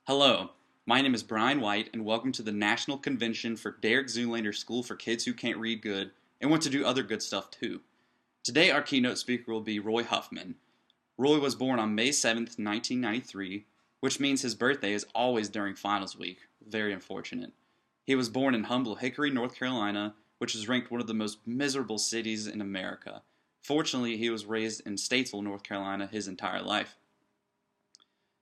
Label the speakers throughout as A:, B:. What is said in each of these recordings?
A: Hello, my name is Brian White, and welcome to the National Convention for Derek Zoolander School for Kids Who Can't Read Good and want to do other good stuff too. Today, our keynote speaker will be Roy Huffman. Roy was born on May 7th, 1993, which means his birthday is always during finals week. Very unfortunate. He was born in humble Hickory, North Carolina, which is ranked one of the most miserable cities in America. Fortunately, he was raised in Statesville, North Carolina his entire life.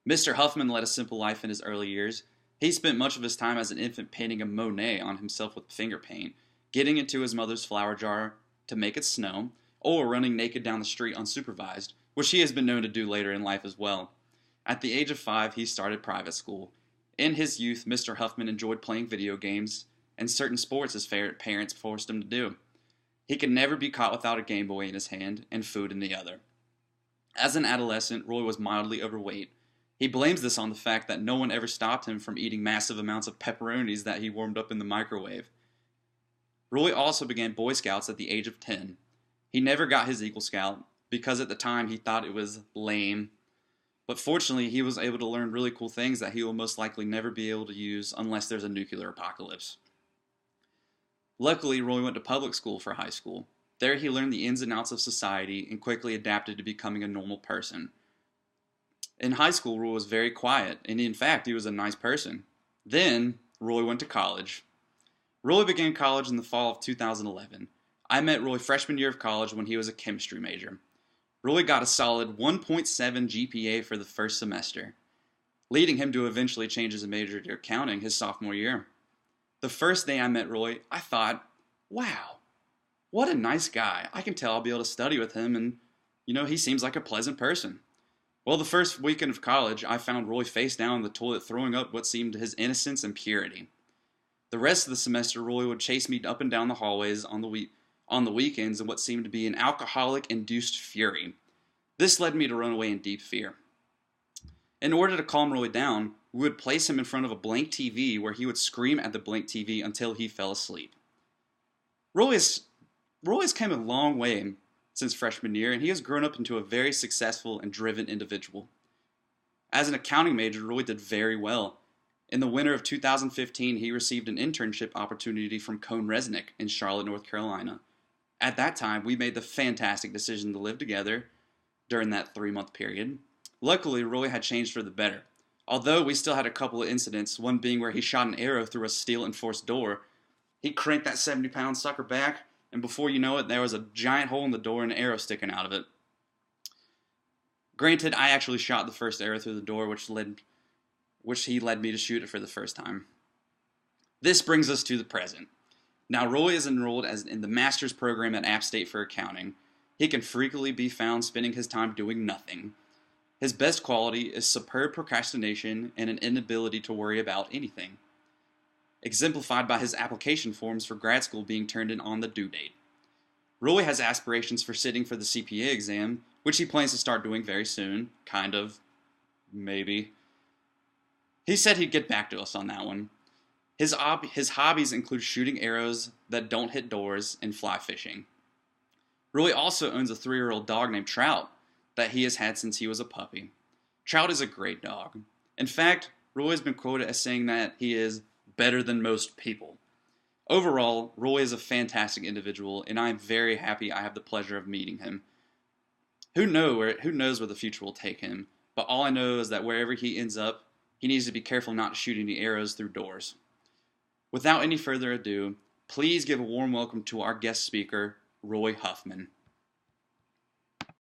A: Mr. Huffman led a simple life in his early years. He spent much of his time as an infant painting a Monet on himself with finger paint, getting into his mother's flower jar to make it snow, or running naked down the street unsupervised, which he has been known to do later in life as well. At the age of 5, he started private school. In his youth, Mr. Huffman enjoyed playing video games and certain sports his parents forced him to do. He could never be caught without a Game Boy in his hand and food in the other. As an adolescent, Roy was mildly overweight. He blames this on the fact that no one ever stopped him from eating massive amounts of pepperonis that he warmed up in the microwave. Roy also began Boy Scouts at the age of 10. He never got his Eagle Scout because at the time he thought it was lame. But fortunately, he was able to learn really cool things that he will most likely never be able to use unless there's a nuclear apocalypse. Luckily, Roy went to public school for high school. There he learned the ins and outs of society and quickly adapted to becoming a normal person. In high school, Roy was very quiet, and in fact, he was a nice person. Then, Roy went to college. Roy began college in the fall of 2011. I met Roy freshman year of college when he was a chemistry major. Roy got a solid 1.7 GPA for the first semester, leading him to eventually change his major to accounting his sophomore year. The first day I met Roy, I thought, wow, what a nice guy. I can tell I'll be able to study with him, and, he seems like a pleasant person. Well, the first weekend of college, I found Roy face down in the toilet throwing up what seemed his innocence and purity. The rest of the semester, Roy would chase me up and down the hallways on the weekends in what seemed to be an alcoholic-induced fury. This led me to run away in deep fear. In order to calm Roy down, we would place him in front of a blank TV where he would scream at the blank TV until he fell asleep. Roy has come a long way since freshman year, and he has grown up into a very successful and driven individual. As an accounting major, Roy did very well. In the winter of 2015, he received an internship opportunity from CohnReznick in Charlotte, North Carolina. At that time, we made the fantastic decision to live together during that 3-month period. Luckily, Roy had changed for the better. Although we still had a couple of incidents, one being where he shot an arrow through a steel-enforced door. He cranked that 70-pound sucker back, and before you know it, there was a giant hole in the door and an arrow sticking out of it. Granted, I actually shot the first arrow through the door, which he led me to shoot it for the first time. This brings us to the present. Now, Roy is enrolled in the master's program at App State for accounting. He can frequently be found spending his time doing nothing. His best quality is superb procrastination and an inability to worry about anything, exemplified by his application forms for grad school being turned in on the due date. Roy has aspirations for sitting for the CPA exam, which he plans to start doing very soon. Kind of. Maybe. He said he'd get back to us on that one. His hobbies include shooting arrows that don't hit doors and fly fishing. Roy also owns a 3-year-old dog named Trout that he has had since he was a puppy. Trout is a great dog. In fact, Roy has been quoted as saying that he is better than most people. Overall, Roy is a fantastic individual, and I am very happy I have the pleasure of meeting him. Who knows where the future will take him, but all I know is that wherever he ends up, he needs to be careful not to shoot any arrows through doors. Without any further ado, please give a warm welcome to our guest speaker, Roy Huffman.